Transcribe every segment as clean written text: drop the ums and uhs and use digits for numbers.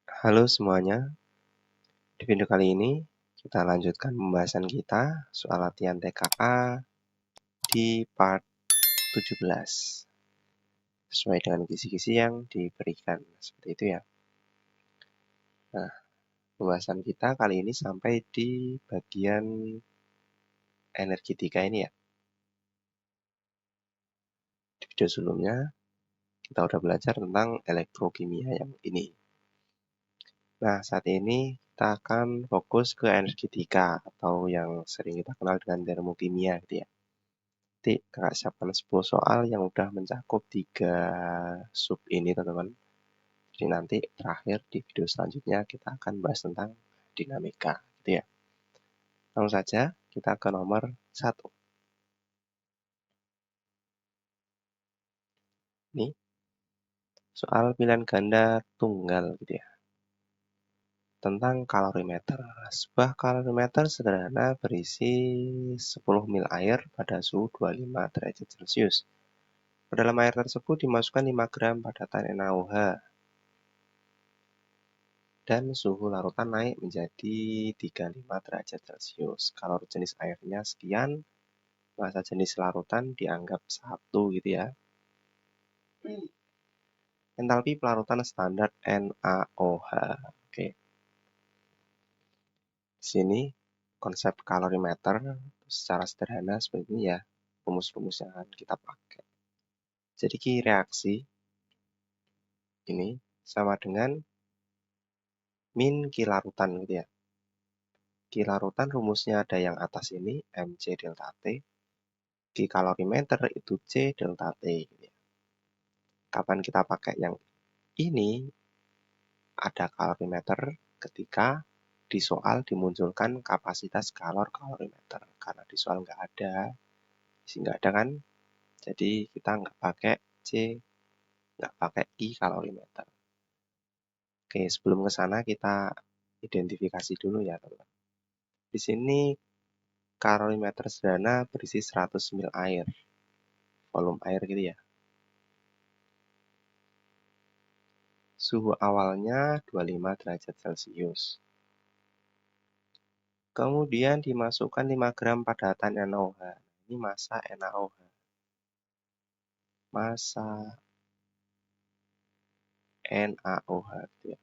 Halo semuanya, di video kali ini kita lanjutkan pembahasan kita soal latihan TKA di part 17 sesuai dengan kisi-kisi yang diberikan, seperti itu ya. Nah, pembahasan kita kali ini sampai di bagian energetika ini ya. Di video sebelumnya kita udah belajar tentang elektrokimia yang ini. Nah, saat ini kita akan fokus ke energetika atau yang sering kita kenal dengan termokimia gitu ya. Nanti kakak siapkan 10 soal yang udah mencakup 3 sub ini teman-teman. Jadi nanti terakhir di video selanjutnya kita akan bahas tentang dinamika gitu ya. Langsung saja kita ke nomor 1. Ini soal pilihan ganda tunggal gitu ya. Tentang kalorimeter. Sebuah kalorimeter sederhana berisi 10 ml air pada suhu 25 derajat Celcius. Ke dalam air tersebut dimasukkan 5 gram padatan NaOH dan suhu larutan naik menjadi 35 derajat Celcius. Kalau jenis airnya sekian, masa jenis larutan dianggap 1 gitu ya. Entalpi pelarutan standar NaOH. Oke. Di sini konsep kalorimeter secara sederhana seperti ini ya, rumus-rumus yang akan kita pakai. Jadi reaksi ini sama dengan min Q larutan gitu ya. Q larutan rumusnya ada yang atas ini, Mc delta T. Q kalorimeter itu C delta T. Gitu ya. Kapan kita pakai yang ini? Ada kalorimeter ketika di soal dimunculkan kapasitas kalorimeter. Karena di soal nggak ada, nggak ada kan? Jadi kita nggak pakai C, nggak pakai I kalorimeter. Oke, sebelum ke sana kita identifikasi dulu ya teman-teman. Di sini kalorimeter sederhana berisi 100 ml air, volume air gitu ya. Suhu awalnya 25 derajat Celcius. Kemudian dimasukkan 5 gram padatan NaOH. Ini massa NaOH. Massa NaOH gitu ya.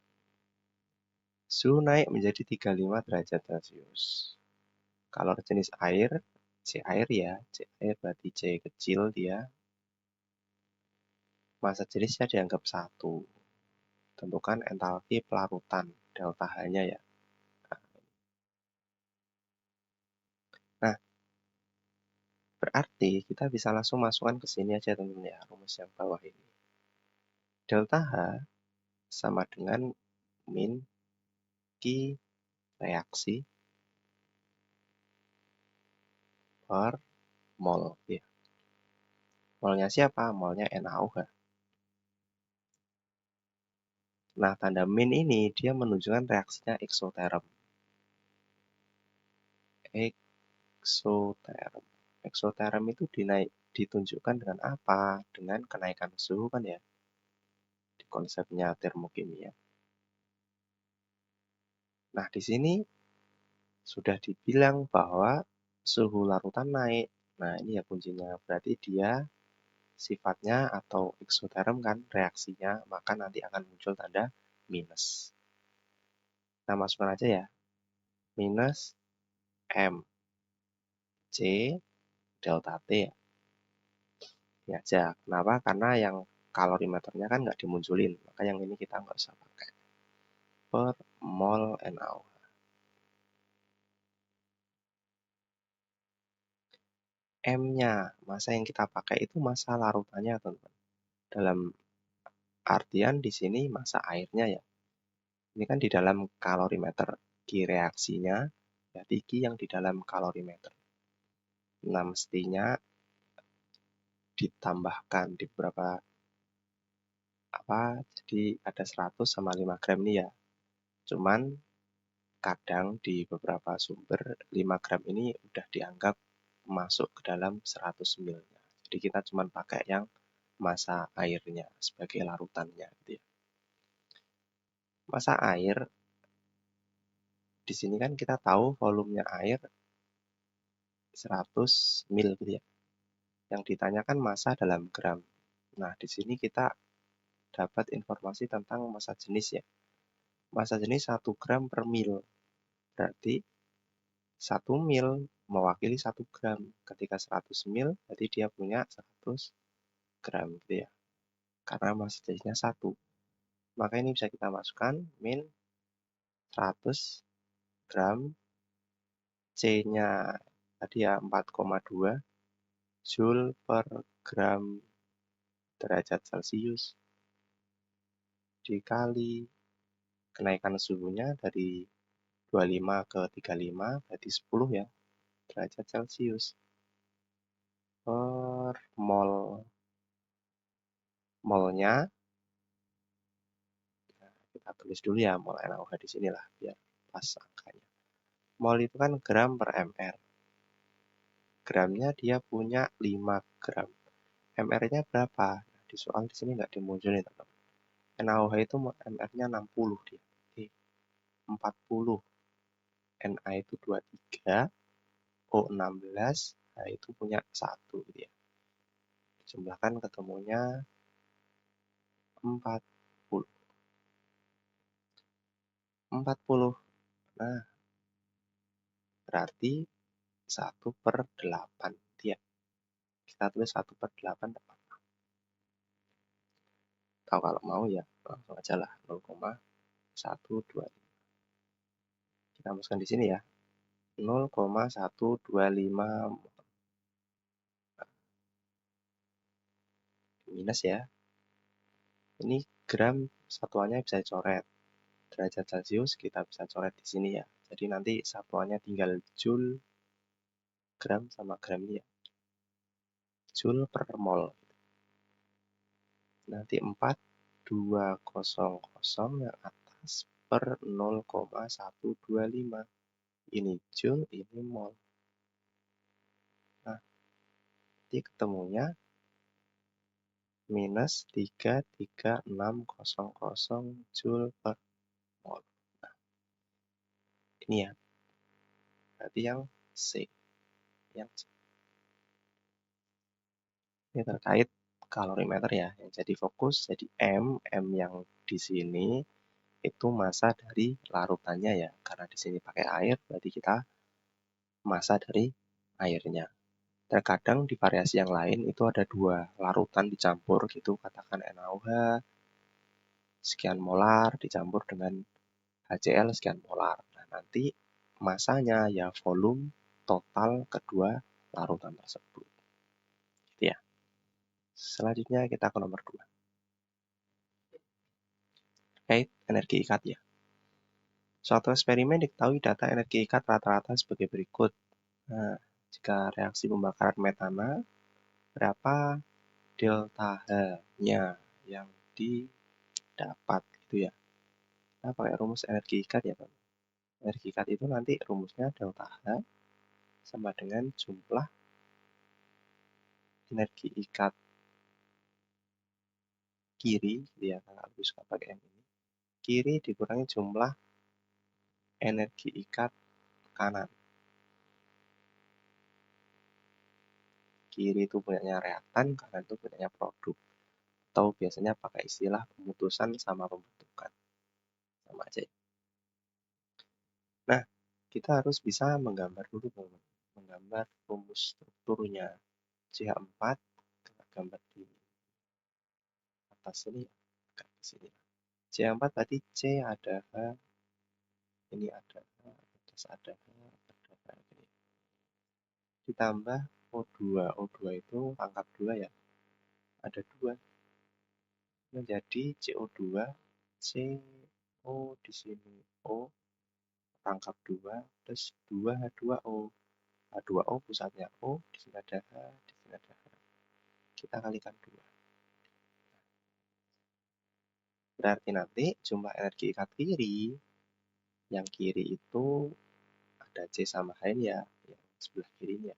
Suhu naik menjadi 35 derajat Celcius. Kalau jenis air, C air ya, C air berarti C kecil dia. Massa jenisnya dianggap 1. Tentukan entalpi pelarutan, delta H-nya ya. Nah, berarti kita bisa langsung masukkan ke sini aja teman-teman ya, rumus yang bawah ini. Delta H sama dengan min Q reaksi per mol. Ya. Molnya siapa? Molnya NaOH. Nah, tanda min ini dia menunjukkan reaksinya eksoterm. Eksoterm. Eksoterm itu ditunjukkan dengan apa? Dengan kenaikan suhu kan ya? Di konsepnya termokimia. Nah, di sini sudah dibilang bahwa suhu larutan naik. Nah, ini ya kuncinya. Berarti dia sifatnya atau eksoterm kan reaksinya, maka nanti akan muncul tanda minus. Nah, masukkan aja ya. Minus M C delta T ya. Ini aja. Kenapa? Karena yang kalorimeternya kan nggak dimunculin. Maka yang ini kita nggak usah pakai. Per mol NaOH. M-nya, massa yang kita pakai itu massa larutannya, teman-teman. Dalam artian di sini massa airnya ya. Ini kan di dalam kalorimeter. Q reaksinya, berarti Q yang di dalam kalorimeter. Nah, mestinya ditambahkan di beberapa jadi ada 100 sama 5 gram nih ya. Cuman kadang di beberapa sumber 5 gram ini udah dianggap masuk ke dalam 100 ml-nya. Jadi kita cuma pakai yang massa airnya sebagai larutannya gitu ya. Massa air, di sini kan kita tahu volumenya air 100 mil gitu ya. Yang ditanyakan massa dalam gram. Nah, di sini kita dapat informasi tentang massa jenis ya. Massa jenis 1 gram per mil. Berarti 1 mil mewakili 1 gram. Ketika 100 mil, berarti dia punya 100 gram gitu ya. Karena massa jenisnya 1. Maka ini bisa kita masukkan min 100 gram, C-nya tadi ya 4,2 Joule per gram derajat Celcius dikali kenaikan suhunya dari 25 ke 35 berarti 10 ya derajat Celcius per mol. Molnya kita tulis dulu ya mol NaOH di sini lah biar pas angkanya. Mol itu kan gram per mr. Gramnya dia punya 5 gram. MR-nya berapa? Nah, di soal di sini nggak dimunculin teman-teman. NaOH itu MR-nya 60 dia. Oke, 40. Na itu 23, O 16, nah itu punya 1 gitu ya. Dijumlahkan ketemunya 40. 40. Nah, berarti 1/8 ya. Kita tulis 1/8 teman. Atau kalau mau ya langsung aja lah 0,125. Kita masukkan di sini ya. 0,125 minus ya. Ini gram satuannya bisa coret. Derajat Celcius kita bisa coret di sini ya. Jadi nanti satuannya tinggal Joule, gram sama gram ini ya. Joule per mol. Nanti 4200 yang atas per 0,125. Ini Joule, ini mol. Nah, nanti ketemunya minus 33600 Joule per mol. Nah, ini ya. Berarti yang C. Yang C. Ini terkait kalorimeter ya. Yang jadi fokus jadi M yang di sini itu massa dari larutannya ya. Karena di sini pakai air, berarti kita massa dari airnya. Terkadang di variasi yang lain itu ada 2 larutan dicampur gitu, katakan NaOH sekian molar dicampur dengan HCl sekian molar. Nah, nanti massanya ya volume total kedua larutan tersebut. Gitu ya. Selanjutnya kita ke nomor 2. Terkait energi ikat ya. Suatu eksperimen diketahui data energi ikat rata-rata sebagai berikut. Nah, jika reaksi pembakaran metana, berapa delta H-nya yang didapat gitu ya. Kita pakai rumus energi ikat ya, Pak. Energi ikat itu nanti rumusnya delta H sama dengan jumlah energi ikat kiri, ya kalau lebih suka pakai yang ini. Kiri dikurangi jumlah energi ikat kanan. Kiri itu punyanya reaktan, kanan itu punyanya produk. Atau biasanya pakai istilah pemutusan sama pembentukan. Sama aja. Nah, kita harus bisa menggambar dulu, teman-teman. Menggambar rumus strukturnya. CH4, kita gambar di atas sini ya. Di sini. CH4 tadi C ada H, ini ada H, atas ada H, ada H. Ini. Ditambah O2. O2 itu angkat 2 ya. Ada 2. Menjadi CO2, CO di sini O, rangkap 2, plus 2H2O. H2O pusatnya O, di sini ada H, di sini ada H. Kita kalikan 2. Berarti nanti jumlah energi ikat kiri, yang kiri itu ada C sama H ini ya, yang sebelah kirinya.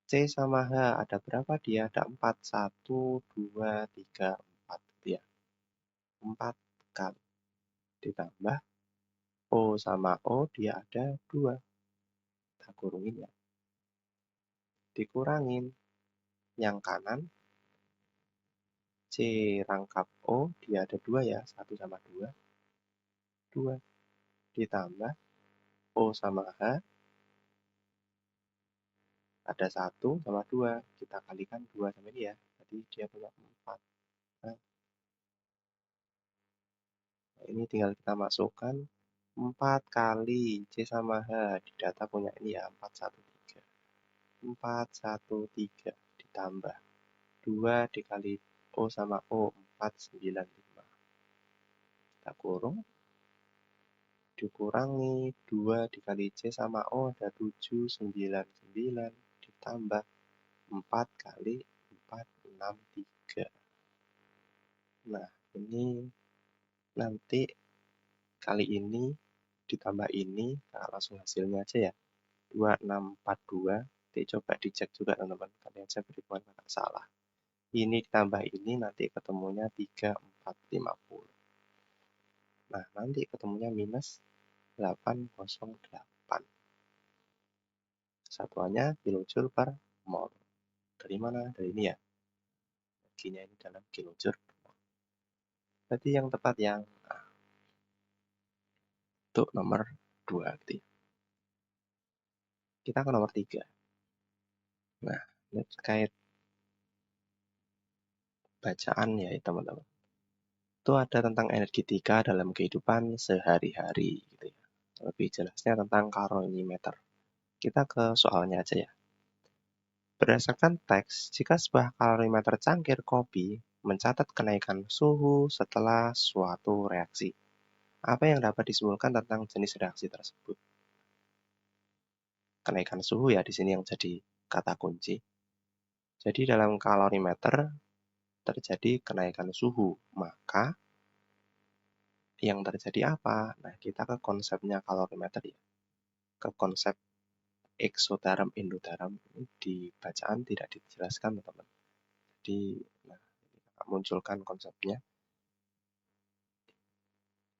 C sama H ada berapa dia? Ada 4, 1, 2, 3, 4. ditambah O sama O dia ada 2. Kita kurungin ya. Dikurangin yang kanan C rangkap O dia ada 2 ya. 1 sama 2. 2. Ditambah O sama H ada 1 sama 2. Kita kalikan 2 sama ini ya. Jadi dia punya 4. Nah, ini tinggal kita masukkan 4 kali C sama H. Di data punya ini ya 413. 413 ditambah 2 dikali O sama O 495. Kita kurung. Dikurangi 2 dikali C sama O ada 799 ditambah 4 kali 463. Nah, ini nanti kali ini ditambah ini, nah langsung hasilnya aja ya. 2642. Nanti coba dicek juga teman-teman, kalian saya berikan nggak salah. Ini ditambah ini nanti ketemunya 3450. Nah, nanti ketemunya minus 808. Satuannya kilojoule per mol. Dari mana? Dari ini ya. Energinya ini dalam kilojoule per mol. Berarti yang tepat yang A. Untuk nomor 2 gitu ya. Kita ke nomor 3. Nah, ini terkait bacaan ya teman-teman. Itu ada tentang energetika dalam kehidupan sehari-hari gitu ya. Lebih jelasnya tentang kalorimeter. Kita ke soalnya aja ya. Berdasarkan teks, jika sebuah kalorimeter cangkir kopi mencatat kenaikan suhu setelah suatu reaksi, apa yang dapat disimpulkan tentang jenis reaksi tersebut? Kenaikan suhu ya di sini yang jadi kata kunci. Jadi dalam kalorimeter terjadi kenaikan suhu, maka yang terjadi apa? Nah, kita ke konsepnya kalorimeter ya. Ke konsep eksoterm, endoterm di bacaan tidak dijelaskan teman-teman. Jadi, nah, munculkan konsepnya.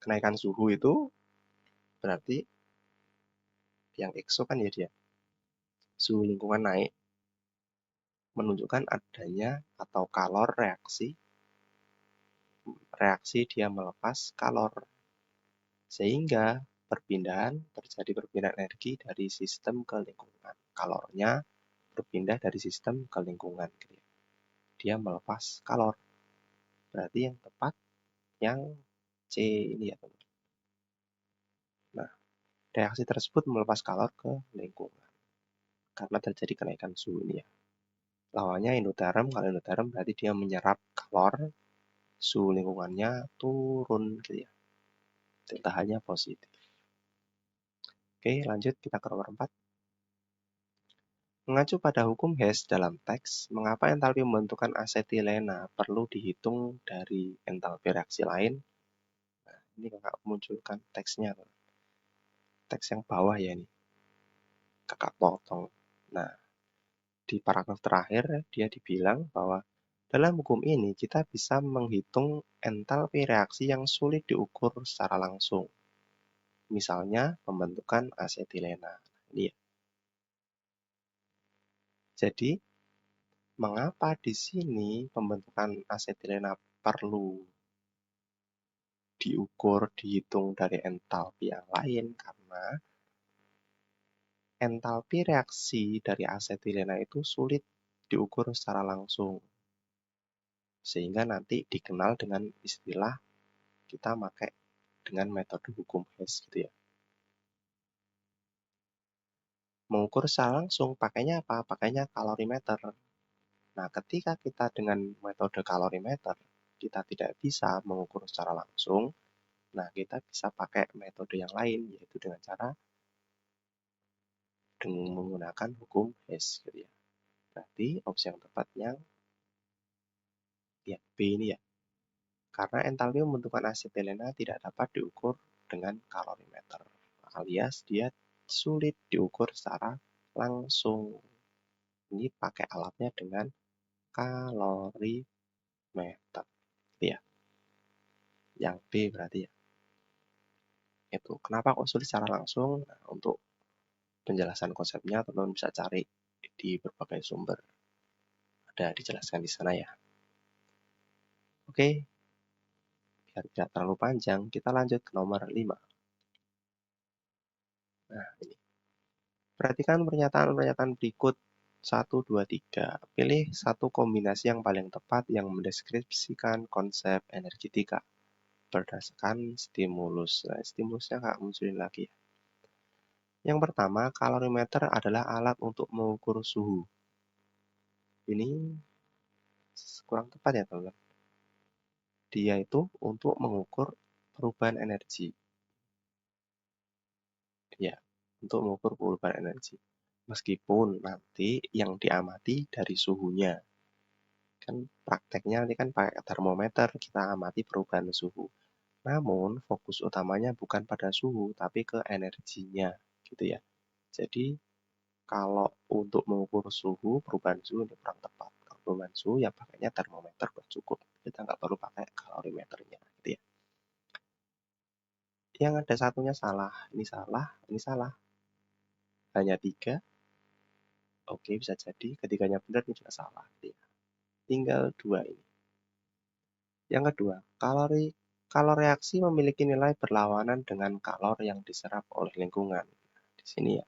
Kenaikan suhu itu berarti yang ekso kan ya dia. Suhu lingkungan naik menunjukkan adanya atau kalor reaksi dia melepas kalor. Sehingga terjadi perpindahan energi dari sistem ke lingkungan. Kalornya berpindah dari sistem ke lingkungan. Dia melepas kalor. Berarti yang tepat yang C ini ya teman. Nah, reaksi tersebut melepas kalor ke lingkungan. Karena terjadi kenaikan suhu ini ya. Lawannya endoterm, kalau endoterm berarti dia menyerap kalor, suhu lingkungannya turun gitu ya. Delta H-nya positif. Oke, lanjut kita ke nomor 4. Mengacu pada hukum Hess dalam teks, mengapa entalpi pembentukan asetilena perlu dihitung dari entalpi reaksi lain? Nah, ini kakak munculkan teksnya. Teks yang bawah ya ini. Kakak potong. Nah, di paragraf terakhir dia dibilang bahwa dalam hukum ini kita bisa menghitung entalpi reaksi yang sulit diukur secara langsung. Misalnya pembentukan asetilena. Ini ya. Jadi, mengapa di sini pembentukan asetilena perlu diukur, dihitung dari entalpi yang lain? Karena entalpi reaksi dari asetilena itu sulit diukur secara langsung. Sehingga nanti dikenal dengan istilah kita pakai dengan metode hukum Hess gitu ya. Mengukur secara langsung pakainya apa? Pakainya kalorimeter. Nah, ketika kita dengan metode kalorimeter, kita tidak bisa mengukur secara langsung, nah kita bisa pakai metode yang lain, yaitu dengan cara menggunakan hukum Hess gitu ya. Berarti opsi yang tepatnya ya B ini ya. Karena entalpi pembentukan asetilena tidak dapat diukur dengan kalorimeter, alias dia sulit diukur secara langsung. Ini pakai alatnya dengan kalorimeter. Ya. Yang B berarti ya. Itu kenapa kok sulit secara langsung? Nah, untuk penjelasan konsepnya teman-teman bisa cari di berbagai sumber. Ada dijelaskan di sana ya. Oke, biar tidak terlalu panjang, kita lanjut ke nomor 5. Nah, ini. Perhatikan pernyataan-pernyataan berikut 1, 2, 3. Pilih satu kombinasi yang paling tepat yang mendeskripsikan konsep energetika berdasarkan stimulus. Nah, stimulusnya nggak munculin lagi ya. Yang pertama, kalorimeter adalah alat untuk mengukur suhu. Ini kurang tepat ya teman-teman. Dia itu untuk mengukur perubahan energi. Ya, untuk mengukur perubahan energi. Meskipun nanti yang diamati dari suhunya. Kan prakteknya ini kan pakai termometer, kita amati perubahan suhu. Namun, fokus utamanya bukan pada suhu, tapi ke energinya, gitu ya. Jadi, kalau untuk mengukur suhu, perubahan suhu ini kurang tepat. Kalau perubahan suhu, ya pakainya termometer udah cukup. Kita nggak perlu pakai kalorimeternya, gitu ya. Yang ada satunya salah, ini salah, ini salah. Hanya 3, oke bisa jadi. Ketiganya benar, ini juga salah. Gitu ya. Tinggal 2 ini. Yang kedua, kalor reaksi memiliki nilai berlawanan dengan kalor yang diserap oleh lingkungan. Di sini ya.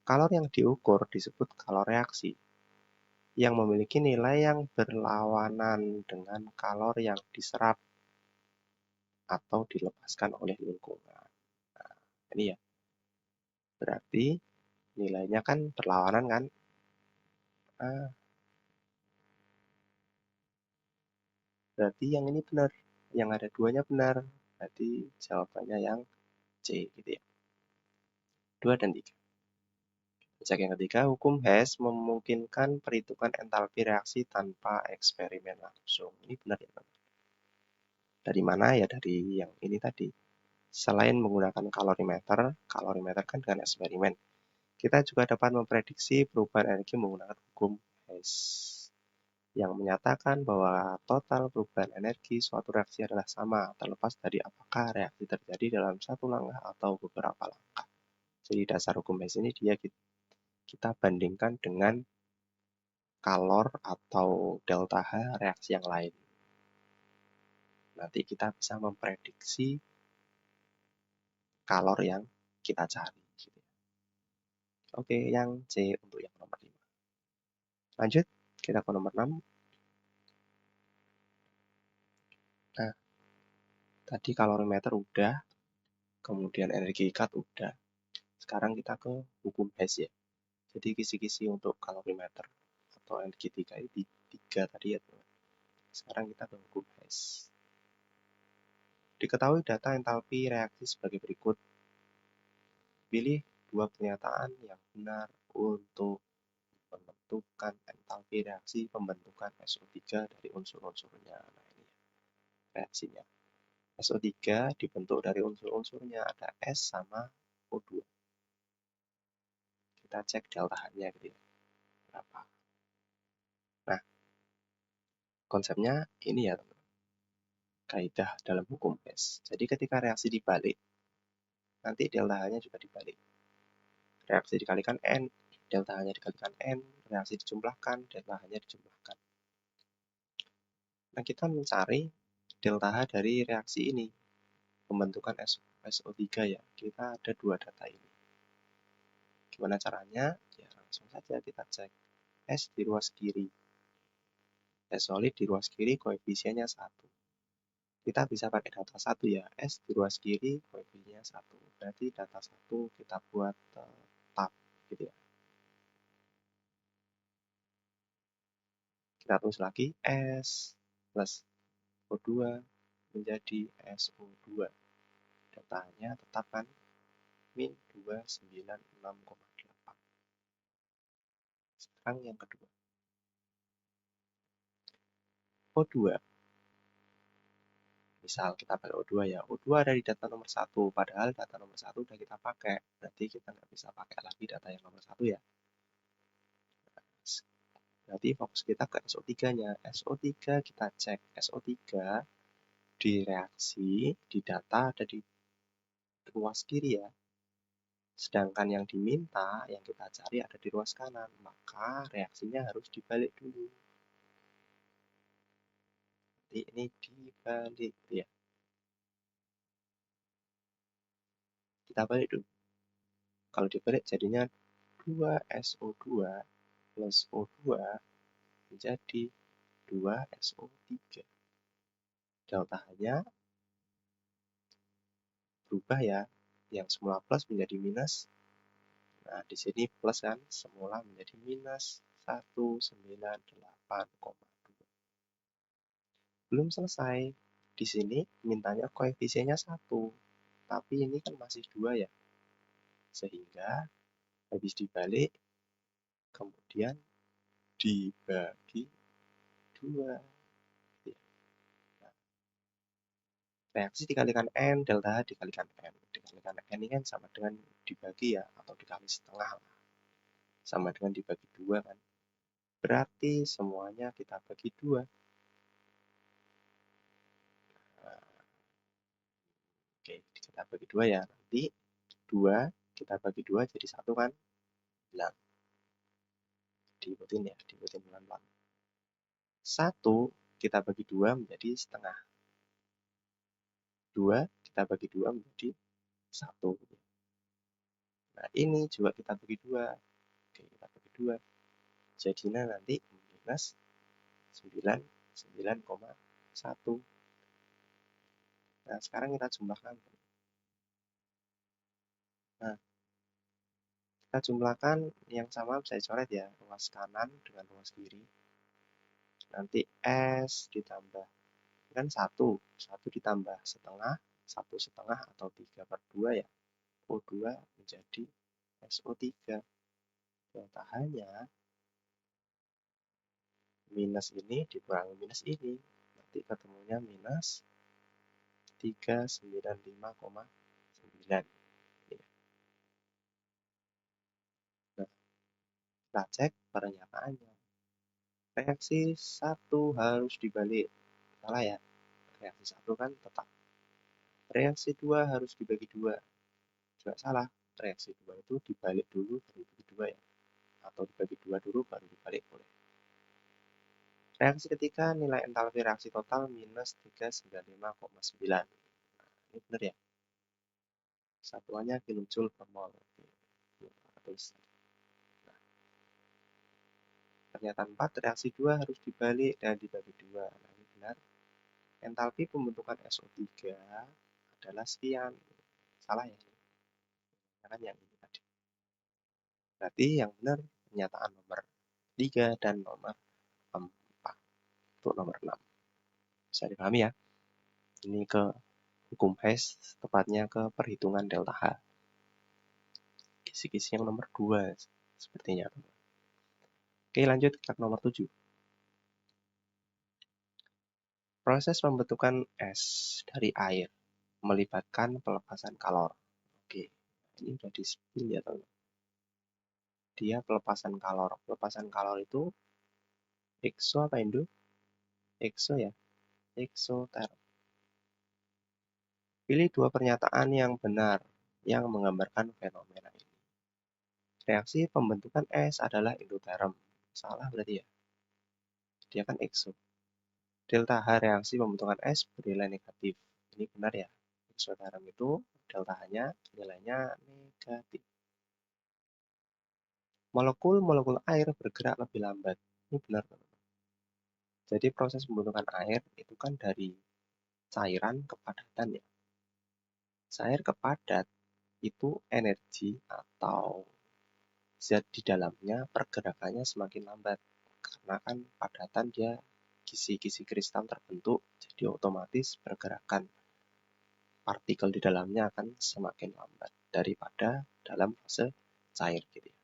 Kalor yang diukur disebut kalor reaksi, yang memiliki nilai yang berlawanan dengan kalor yang diserap atau dilepaskan oleh lingkungan. Nah, ini ya. Berarti nilainya kan berlawanan kan? Nah, berarti yang ini benar. Yang ada duanya benar. Berarti jawabannya yang C gitu ya. 2 dan 3. Cek yang ketiga, hukum Hess memungkinkan perhitungan entalpi reaksi tanpa eksperimen langsung. Ini benar ya, teman? Dari mana ya? Dari yang ini tadi. Selain menggunakan kalorimeter kan dengan eksperimen, kita juga dapat memprediksi perubahan energi menggunakan hukum Hess yang menyatakan bahwa total perubahan energi suatu reaksi adalah sama, terlepas dari apakah reaksi terjadi dalam satu langkah atau beberapa langkah. Jadi dasar hukum Hess ini kita bandingkan dengan kalor atau delta H reaksi yang lain. Nanti kita bisa memprediksi kalor yang kita cari. Oke, yang C untuk yang nomor 5. Lanjut, kita ke nomor 6. Nah, tadi kalorimeter udah, kemudian energi ikat udah. Sekarang kita ke hukum Hess ya. Jadi kisi-kisi untuk kalorimeter atau energetika ini 3 tadi ya teman. Sekarang kita ke hukum Hess. Diketahui data entalpi reaksi sebagai berikut. Pilih 2 pernyataan yang benar untuk menentukan entalpi reaksi pembentukan SO3 dari unsur-unsurnya. Nah, ini reaksinya. SO3 dibentuk dari unsur-unsurnya, ada S sama O2. Kita cek delta-H-nya gitu ya. Berapa? Nah, konsepnya ini ya, teman. Kaidah dalam hukum Hess. Jadi ketika reaksi dibalik, nanti delta-H-nya juga dibalik. Reaksi dikalikan N, delta-H-nya dikalikan N, reaksi dijumlahkan, delta-H-nya dijumlahkan. Nah, kita mencari delta H dari reaksi ini, pembentukan SO3 ya. Kita ada 2 data ini. Gimana caranya? Ya, langsung saja kita cek S di ruas kiri. S solid di ruas kiri koefisiennya 1. Kita bisa pakai data 1 ya. S di ruas kiri koefisiennya 1. Berarti data 1 kita buat tetap gitu ya. Kita tulis lagi S plus O2 menjadi SO2. Datanya tetap kan min 296,8. Sekarang yang kedua. O2. Misal kita pakai O2 ya. O2 ada di data nomor 1. Padahal data nomor 1 udah kita pakai. Berarti kita nggak bisa pakai lagi data yang nomor 1 ya. Berarti fokus kita ke SO3-nya. SO3 kita cek. SO3 di reaksi, di data ada di ruas kiri ya. Sedangkan yang diminta, yang kita cari ada di ruas kanan. Maka reaksinya harus dibalik dulu. Jadi ini dibalik ya. Kita balik dulu. Kalau dibalik jadinya 2SO2 plus O2 menjadi 2SO3. Deltanya berubah ya. Yang semula plus menjadi minus. Nah, di sini plus kan, semula menjadi minus 198,2. Belum selesai. Di sini mintanya koefisiennya 1. Tapi ini kan masih 2 ya. Sehingga habis dibalik, kemudian dibagi 2. Nah, reaksi dikalikan N, delta H dikalikan N. Dikalikan N ini kan sama dengan dibagi ya, atau dikali setengah lah. Sama dengan dibagi 2 kan. Berarti semuanya kita bagi 2. Nah, oke, kita bagi 2 ya. Nanti 2 kita bagi 2 jadi 1 kan. Bilang. Diikutin ya, diikutin pelan-pelan. 1 kita bagi 2 menjadi setengah. 2 kita bagi 2 menjadi 1. Nah, ini juga kita bagi 2. Oke, kita bagi 2. Jadinya nanti minus 99,1. Nah, sekarang kita jumlahkan. Nah, kita jumlahkan yang sama saya coret ya, ruas kanan dengan ruas kiri. Nanti S ditambah, kan 1 ditambah setengah, 1 setengah atau 3/2 ya. O2 menjadi SO3. Delta H-nya minus ini dikurangi minus ini. Nanti ketemunya minus 395,9. Nah, kita cek pernyataannya. Reaksi 1 harus dibalik. Salah ya. Reaksi 1 kan tetap. Reaksi 2 harus dibagi 2. Juga salah. Reaksi 2 itu dibalik dulu baru dibagi 2 ya. Atau dibagi 2 dulu baru dibalik boleh. Reaksi ketiga nilai entalpi reaksi total minus 395,9. Nah, ini benar ya. Satuannya kilojoule per mol. Nah, pernyataan 4, reaksi 2 harus dibalik dan dibagi 2. Nah, ini benar. Entalpi pembentukan SO3 adalah sekian. Salah ya. Kan yang ini tadi. Berarti yang benar pernyataan nomor 3 dan nomor 4. Untuk nomor 6. Bisa dipahami ya. Ini ke hukum Hess, tepatnya ke perhitungan delta H. Kisi-kisi yang nomor 2 sepertinya. Oke, lanjut ke nomor 7. Proses pembentukan es dari air melibatkan pelepasan kalor. Oke, ini udah di-spill ya teman. Dia pelepasan kalor. Pelepasan kalor itu exo apa Indo? Exo ya. Eksoterm. Pilih 2 pernyataan yang benar yang menggambarkan fenomena ini. Reaksi pembentukan es adalah endoterm. Salah berarti ya. Dia kan exo. Delta H reaksi pembentukan es bernilai negatif. Ini benar ya. Eksoterm itu delta H-nya nilainya negatif. Molekul-molekul air bergerak lebih lambat. Ini benar, teman-teman. Jadi proses pembentukan air itu kan dari cairan ke padatan ya. Cair ke padat itu energi atau zat di dalamnya pergerakannya semakin lambat. Karena kan padatan dia kisi-kisi kristal terbentuk, jadi otomatis pergerakan partikel di dalamnya akan semakin lambat daripada dalam fase cair gitu ya.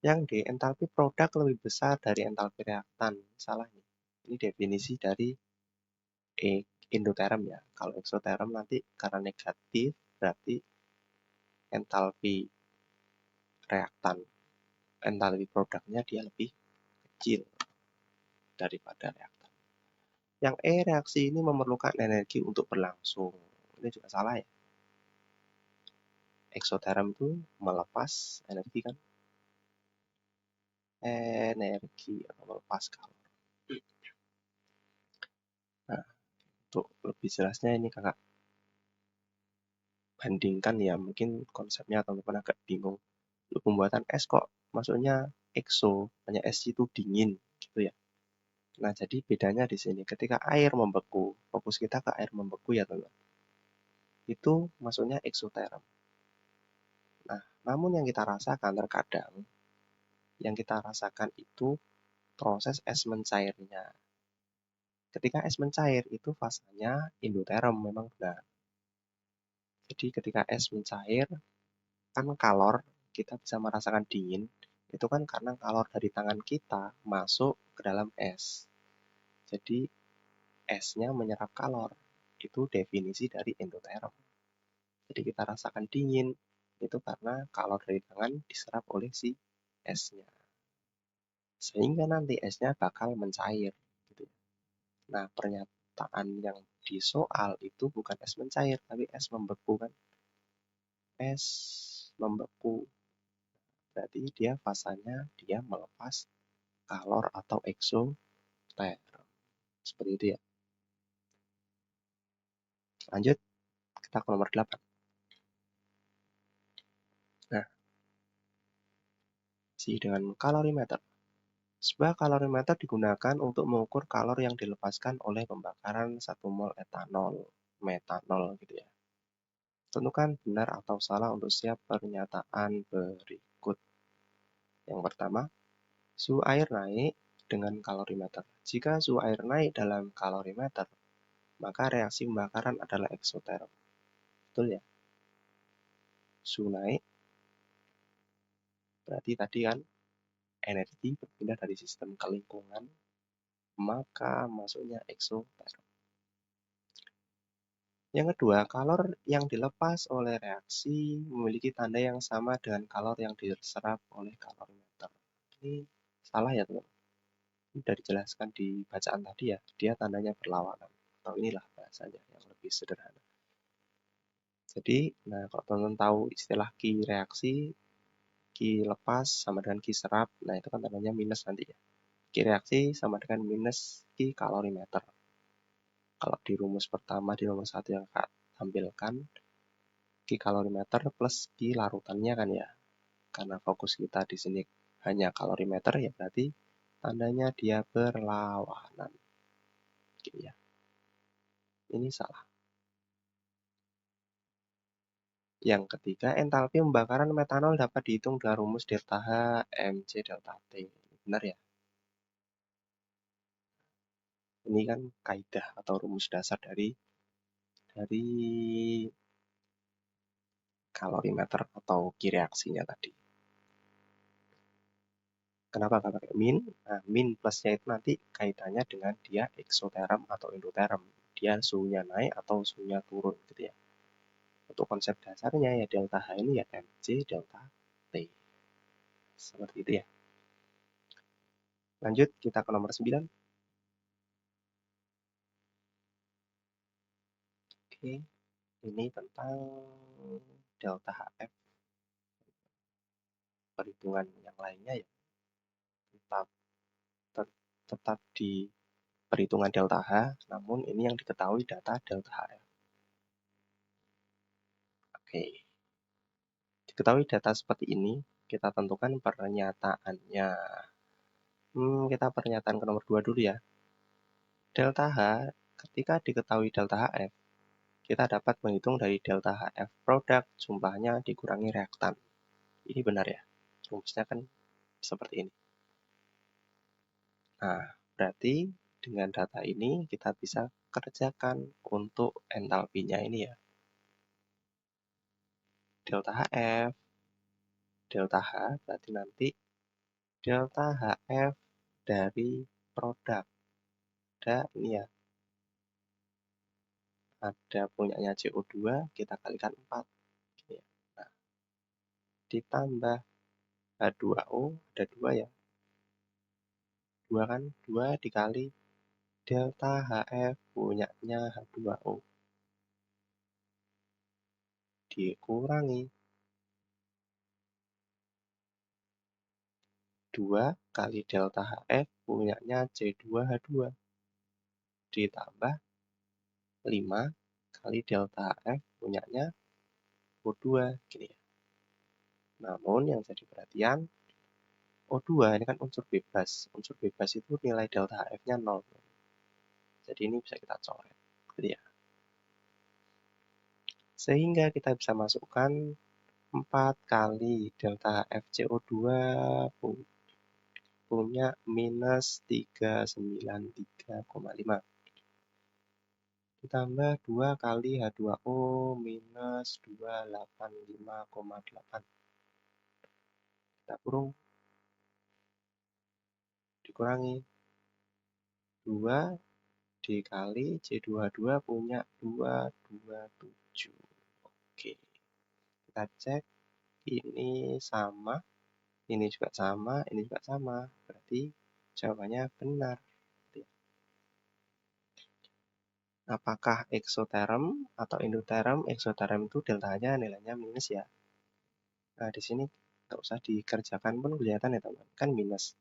Yang di entalpi produk lebih besar dari entalpi reaktan. Salah nih. Ini definisi dari endoterm ya. Kalau eksoterm nanti karena negatif berarti entalpi reaktan, entalpi produknya dia lebih kecil daripada reaktan. Yang reaksi ini memerlukan energi untuk berlangsung. Ini juga salah ya. eksoterm itu melepas energi kan, atau melepas kalor. Nah, untuk lebih jelasnya ini kakak bandingkan ya, mungkin konsepnya teman-teman agak bingung. Untuk pembuatan es kok maksudnya ekso, hanya es itu dingin gitu ya. Nah, jadi bedanya di sini ketika air membeku, fokus kita ke air membeku ya teman-teman. Itu maksudnya eksoterm. Nah, namun yang kita rasakan terkadang, yang kita rasakan itu proses es mencairnya. Ketika es mencair itu fasanya endoterm memang benar. Jadi ketika es mencair, kan kalor, kita bisa merasakan dingin, itu kan karena kalor dari tangan kita masuk ke dalam es. Jadi esnya menyerap kalor. Itu definisi dari endoterm. Jadi kita rasakan dingin, itu karena kalor dari tangan diserap oleh si esnya. Sehingga nanti esnya bakal mencair. Gitu. Nah, pernyataan yang di soal itu bukan es mencair, tapi es membeku kan. Es membeku. Berarti dia fasanya dia melepas kalor atau eksoterm. Seperti itu ya. Lanjut, kita ke nomor 8. Nah, dengan kalorimeter. Sebuah kalorimeter digunakan untuk mengukur kalor yang dilepaskan oleh pembakaran 1 mol etanol, metanol gitu ya. Tentukan benar atau salah untuk setiap pernyataan berikut. Yang pertama, suhu air naik dengan kalorimeter. Jika suhu air naik dalam kalorimeter, maka reaksi pembakaran adalah eksoterm. Betul ya? Suhu naik, berarti tadi kan energi berpindah dari sistem ke lingkungan, maka masuknya eksoterm. Yang kedua, kalor yang dilepas oleh reaksi memiliki tanda yang sama dengan kalor yang diserap oleh kalorimeter. Ini salah ya teman. Ini sudah dijelaskan di bacaan tadi ya, dia tandanya berlawanan. Atau inilah bahasanya yang lebih sederhana. Jadi, nah kalau teman-teman tahu istilah Ki reaksi, Ki lepas sama dengan Ki serap, nah itu kan tandanya minus nanti ya. Ki reaksi sama dengan minus Ki kalorimeter. Kalau di rumus pertama di nomor 1 yang Kak tampilkan, Ki kalorimeter plus Ki larutannya kan ya. Karena fokus kita di sini hanya kalorimeter ya berarti tandanya dia berlawanan. Oke ya. Ini salah. Yang ketiga, entalpi pembakaran metanol dapat dihitung dengan rumus delta H Mc delta T. Benar ya? Ini kan kaidah atau rumus dasar dari kalorimeter atau Ki reaksinya tadi. Kenapa nggak pakai min? Nah, min plusnya itu nanti kaitannya dengan dia eksoterm atau endoterm. Dia suhunya naik atau suhunya turun gitu ya. Untuk konsep dasarnya ya delta H ini ya Mc delta T. Seperti itu ya. Lanjut kita ke nomor 9. Oke, ini tentang delta HF. Perhitungan yang lainnya ya tetap di perhitungan delta H, namun ini yang diketahui data delta HF. Oke. Diketahui data seperti ini, kita tentukan pernyataannya. Kita pernyataan ke nomor 2 dulu ya. Delta H, ketika diketahui delta HF, kita dapat menghitung dari delta HF produk jumlahnya dikurangi reaktan. Ini benar ya? Rumusnya kan seperti ini. Nah, berarti dengan data ini kita bisa kerjakan untuk entalpinya ini ya. Delta HF, delta H berarti nanti delta HF dari produk. Ada ini ya, ada punyanya CO2, kita kalikan 4. Nah, ditambah H2O, ada 2 ya. 2 kan, 2 dikali delta HF punyanya H2O. Dikurangi 2 kali delta HF punyanya C2H2 ditambah 5 kali delta HF punyanya O2 gini ya. Namun yang jadi perhatian O2 ini kan unsur bebas. Unsur bebas itu nilai delta HF-nya 0. Jadi ini bisa kita coret gitu ya. Sehingga kita bisa masukkan 4 kali delta FCO2 punya minus 393,5 ditambah 2 kali H2O minus 285,8 kita kurung dikurangi 2 dikali C2H2 punya 227. Oke, kita cek ini sama, ini juga sama, ini juga sama. Berarti jawabannya benar. Apakah eksoterm atau endoterm? Eksoterm itu deltanya nilainya minus ya. Nah, di sini nggak usah dikerjakan pun kelihatan ya teman. Kan minus.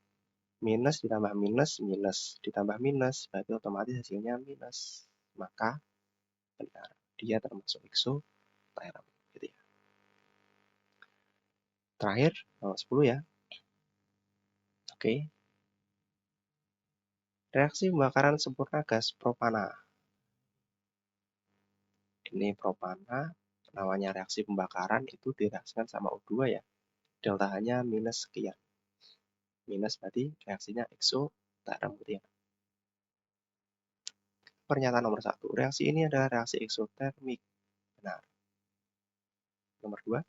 Minus ditambah minus, minus. Ditambah minus, berarti otomatis hasilnya minus. Maka benar. Dia termasuk eksoterm. Gitu ya. Terakhir, nomor 10 ya. Oke. Reaksi pembakaran sempurna gas propana. Ini propana, namanya reaksi pembakaran itu direaksikan sama O2 ya. Delta-nya minus sekian. Minus berarti reaksinya eksoterm gitu ya. Pernyataan nomor 1. Reaksi ini adalah reaksi eksotermik. Benar. Nomor 2.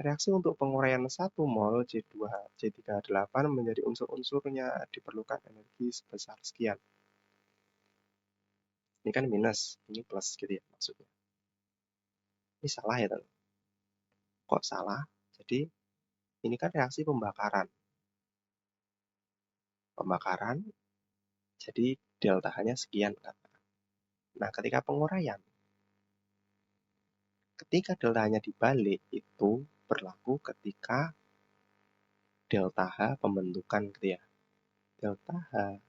Reaksi untuk penguraian 1 mol C3H8 menjadi unsur-unsurnya diperlukan energi sebesar sekian. Ini kan minus, ini plus gitu ya maksudnya. Ini salah ya teman. Kok salah? Jadi ini kan reaksi pembakaran. Pembakaran, jadi delta-nya sekian. Nah, ketika penguraian, ketika delta-nya dibalik itu berlaku ketika delta H pembentukan gitu ya. Delta H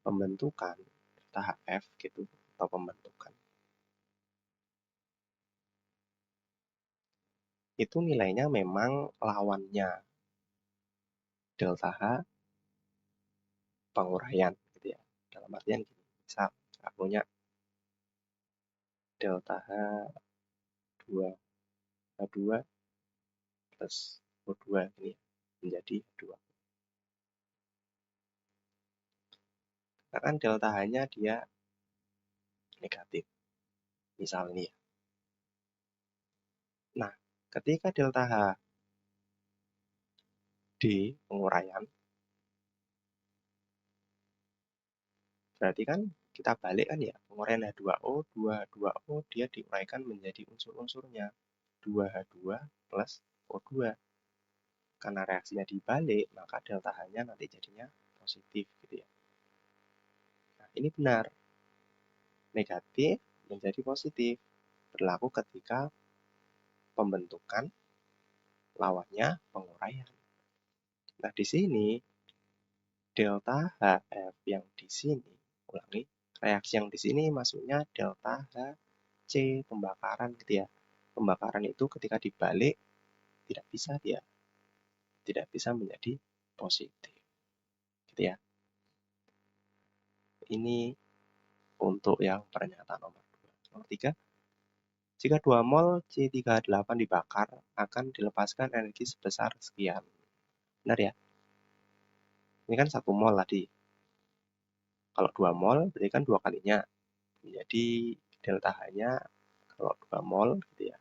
pembentukan, delta HF gitu, atau pembentukan. Itu nilainya memang lawannya delta H penguraian gitu ya. Dalam artian gini, misal kita punya delta H2 H2 plus O2 ini menjadi 2. Nah, kan delta H-nya dia negatif. Misal ini ya. Nah, ketika delta H di penguraian, berarti kan kita balik kan ya, penguraian H2O, 2H2O dia diuraikan menjadi unsur-unsurnya 2H2 plus O2. Karena reaksinya dibalik, maka delta H-nya nanti jadinya positif gitu ya. Nah, ini benar. Negatif menjadi positif. Berlaku ketika pembentukan lawannya penguraian. Nah, di sini delta HF yang di sini, ulangi, reaksi yang di sini maksudnya delta HC pembakaran gitu ya. Pembakaran itu ketika dibalik tidak bisa dia tidak bisa menjadi positif. Gitu ya. Ini untuk yang pernyataan nomor 2. Nomor 3, jika 2 mol C3H8 dibakar, akan dilepaskan energi sebesar sekian. Benar ya? Ini kan 1 mol tadi. Kalau 2 mol, berarti kan 2 kalinya. Jadi delta H-nya kalau 2 mol gitu ya.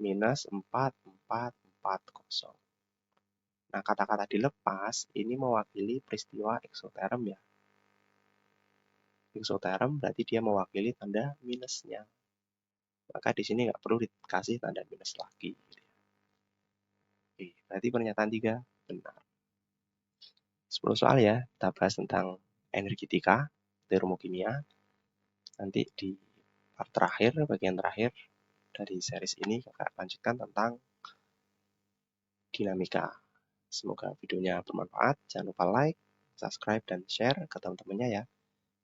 Minus 4,440. Nah, kata-kata dilepas ini mewakili peristiwa eksoterm ya. Eksoterm berarti dia mewakili tanda minusnya. Maka di sini nggak perlu dikasih tanda minus lagi. Oke, berarti pernyataan 3 benar. 10 soal ya, kita bahas tentang energetika, termokimia. Nanti di part terakhir, bagian terakhir dari series ini, kakak lanjutkan tentang dinamika. Semoga videonya bermanfaat. Jangan lupa like, subscribe, dan share ke teman-temannya ya.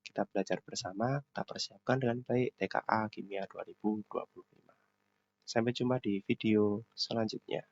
Kita belajar bersama, kita persiapkan dengan baik TKA Kimia 2025. Sampai jumpa di video selanjutnya.